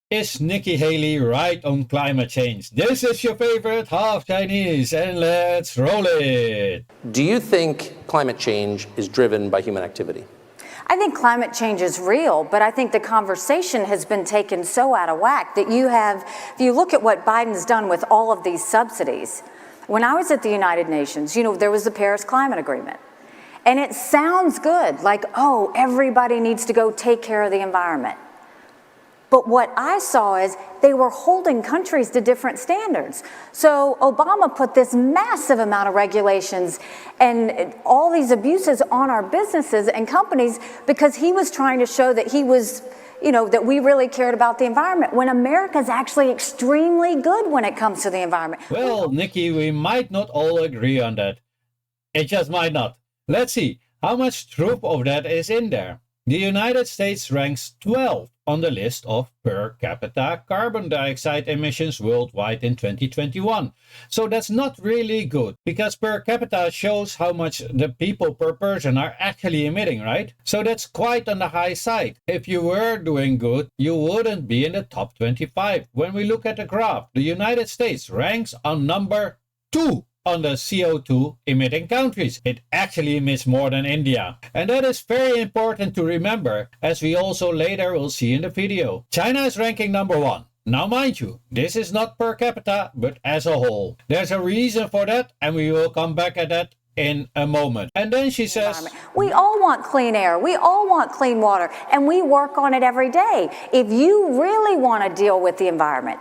Is Nikki Haley right on climate change? This is your favorite half Chinese, and let's roll it. Do you think climate change is driven by human activity? I think climate change is real, but I think the conversation has been taken so out of whack that if you look at what Biden's done with all of these subsidies, when I was at the United Nations, there was the Paris Climate Agreement. And it sounds good, like, oh, everybody needs to go take care of the environment. But what I saw is they were holding countries to different standards. So Obama put this massive amount of regulations and all these abuses on our businesses and companies because he was trying to show that that we really cared about the environment, when America's actually extremely good when it comes to the environment. Well, Nikki, we might not all agree on that. It just might not. Let's see how much truth of that is in there. The United States ranks 12 on the list of per capita carbon dioxide emissions worldwide in 2021. So that's not really good, because per capita shows how much the people per person are actually emitting, right? So that's quite on the high side. If you were doing good, you wouldn't be in the top 25. When we look at the graph, the United States ranks on number 2 on the CO2 emitting countries. It actually emits more than India. And that is very important to remember, as we also later will see in the video. China is ranking number 1. Now mind you, this is not per capita, but as a whole. There's a reason for that, and we will come back at that in a moment. And then she says, we all want clean air, we all want clean water, and we work on it every day. If you really want to deal with the environment,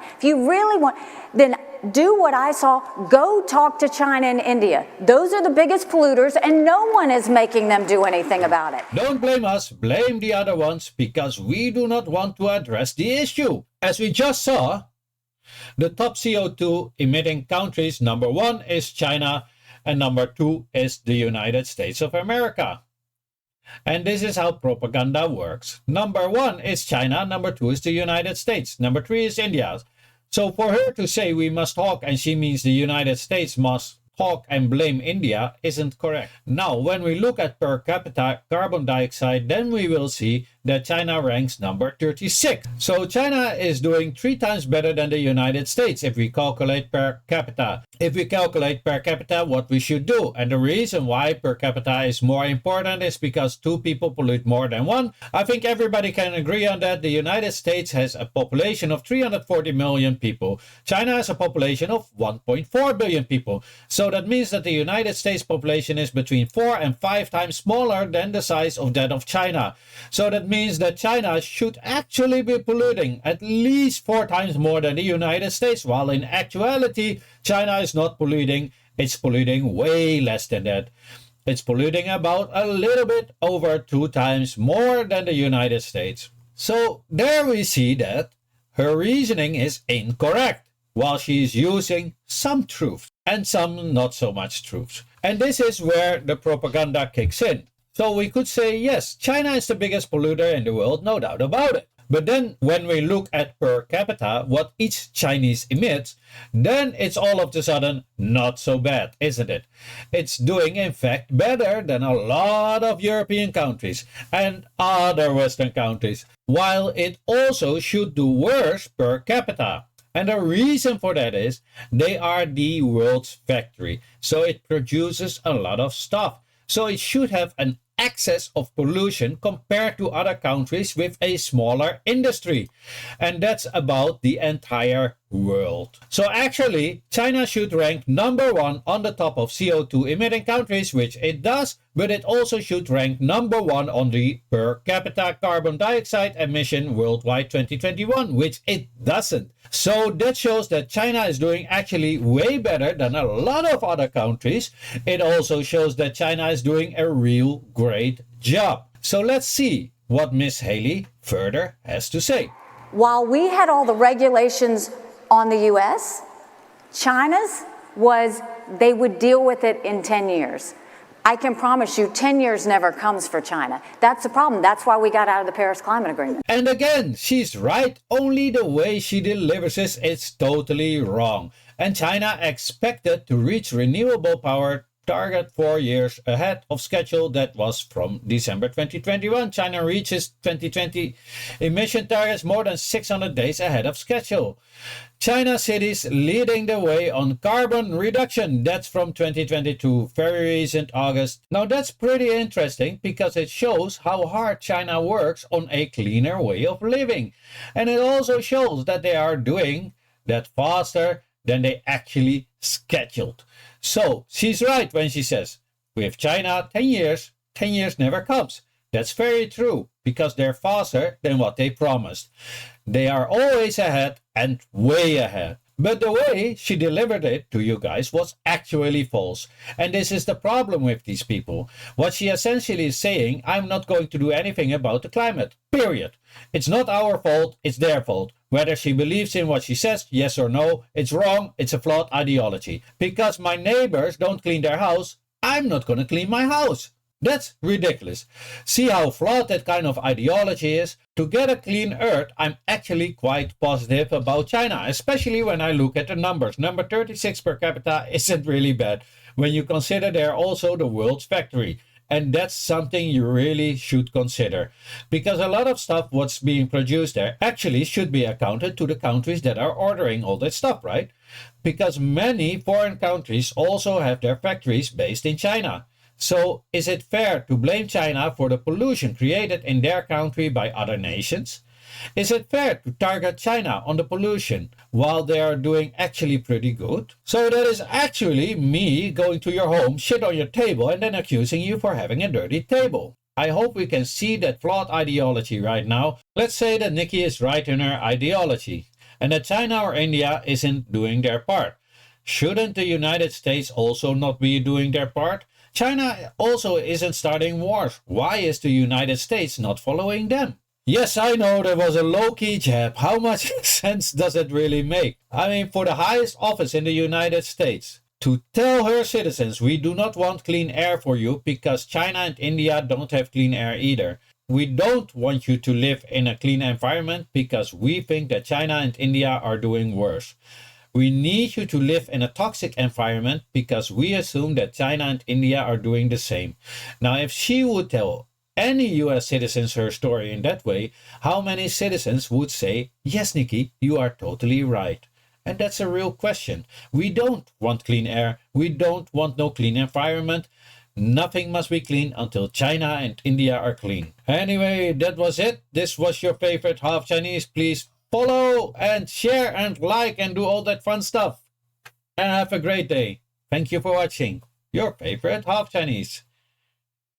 then do what I saw. Go talk to China and India. Those are the biggest polluters, and no one is making them do anything about it. Don't blame us, blame the other ones, because we do not want to address the issue. As we just saw, the top CO2 emitting countries, number 1 is China, and number 2 is the United States of America. And this is how propaganda works. Number 1 is China, number 2 is the United States, number 3 is India. So for her to say we must talk and she means the United States must talk and blame India isn't correct. Now, when we look at per capita carbon dioxide, then we will see that China ranks number 36. So China is doing 3 times better than the United States if we calculate per capita. If we calculate per capita, what we should do, and the reason why per capita is more important is because 2 people pollute more than 1. I think everybody can agree on that. The United States has a population of 340 million people. China has a population of 1.4 billion people. So that means that the United States population is between 4 and 5 times smaller than the size of that of China. So that means that China should actually be polluting at least 4 times more than the United States, while in actuality, China is not polluting. It's polluting way less than that. It's polluting about a little bit over 2 times more than the United States. So there we see that her reasoning is incorrect, while she is using some truth and some not so much truth. And this is where the propaganda kicks in. So we could say, yes, China is the biggest polluter in the world, no doubt about it. But then when we look at per capita, what each Chinese emits, then it's all of a sudden not so bad, isn't it? It's doing, in fact, better than a lot of European countries and other Western countries, while it also should do worse per capita. And the reason for that is they are the world's factory. So it produces a lot of stuff. So it should have an excess of pollution compared to other countries with a smaller industry. And that's about the entire world. So actually, China should rank number 1 on the top of CO2 emitting countries, which it does, but it also should rank number 1 on the per capita carbon dioxide emission worldwide 2021, which it doesn't. So that shows that China is doing actually way better than a lot of other countries. It also shows that China is doing a real great job. So let's see what Miss Haley further has to say. While we had all the regulations on the US, China's was they would deal with it in 10 years. I can promise you 10 years never comes for China. That's the problem. That's why we got out of the Paris Climate Agreement. And again, she's right. Only the way she delivers it is totally wrong. And China expected to reach renewable power target 4 years ahead of schedule. That was from December 2021. China reaches 2020 emission targets more than 600 days ahead of schedule. China cities leading the way on carbon reduction. That's from 2022, very recent August. Now that's pretty interesting because it shows how hard China works on a cleaner way of living. And it also shows that they are doing that faster than they actually scheduled. So she's right when she says, with China 10 years never comes. That's very true because they're faster than what they promised. They are always ahead and way ahead. But the way she delivered it to you guys was actually false. And this is the problem with these people. What she essentially is saying, I'm not going to do anything about the climate. Period. It's not our fault, it's their fault. Whether she believes in what she says, yes or no, it's wrong, it's a flawed ideology. Because my neighbors don't clean their house, I'm not going to clean my house. That's ridiculous. See how flawed that kind of ideology is? To get a clean earth, I'm actually quite positive about China, especially when I look at the numbers. Number 36 per capita isn't really bad when you consider they're also the world's factory. And that's something you really should consider. Because a lot of stuff what's being produced there actually should be accounted to the countries that are ordering all that stuff, right? Because many foreign countries also have their factories based in China. So is it fair to blame China for the pollution created in their country by other nations? Is it fair to target China on the pollution while they are doing actually pretty good? So that is actually me going to your home, shit on your table, and then accusing you for having a dirty table. I hope we can see that flawed ideology right now. Let's say that Nikki is right in her ideology and that China or India isn't doing their part. Shouldn't the United States also not be doing their part? China also isn't starting wars. Why is the United States not following them? Yes, I know there was a low-key jab. How much sense does it really make? I mean, for the highest office in the United States, to tell her citizens, we do not want clean air for you because China and India don't have clean air either. We don't want you to live in a clean environment because we think that China and India are doing worse. We need you to live in a toxic environment because we assume that China and India are doing the same. Now, if she would tell any US citizens her story in that way, how many citizens would say, yes, Nikki, you are totally right? And that's a real question. We don't want clean air. We don't want no clean environment. Nothing must be clean until China and India are clean. Anyway, that was it. This was your favorite half Chinese. Please follow and share and like and do all that fun stuff. And have a great day. Thank you for watching. Your favorite half Chinese.